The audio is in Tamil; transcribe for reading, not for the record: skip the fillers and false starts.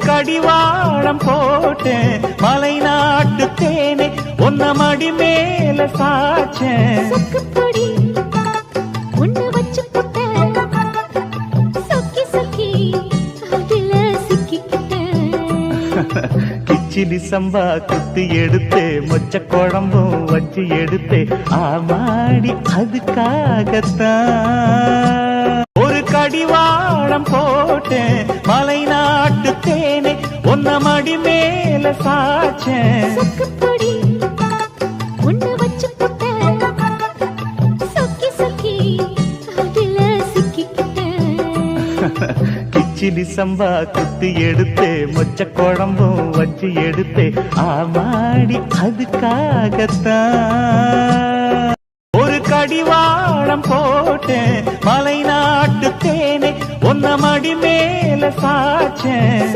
கடிவாளம் போட்டேன் மலை நாட்டு தேனே ஒன்ன மடி மேல சாச்சேன் கிச்சிலி சம்பா குத்தி எடுத்தே மொச்ச குழம்பும் வச்சு எடுத்தே ஆமாடி அதுக்காகத்தான் ஒரு கடிவாளம் போட்டேன் மலை நாட்டு தேனே ஒன்ன மடி மேல சாச்சேன் கிச்சிலி சம்பா குத்தி எடுத்தே மொச்ச குழம்பும் வச்சு எடுத்தே ஆமாடி அதுக்காகத்தான் ஒரு கடிவாளம் போட்டேன் மலை நாட்டு தேனே ஒன்ன மடி மேல சாச்சேன்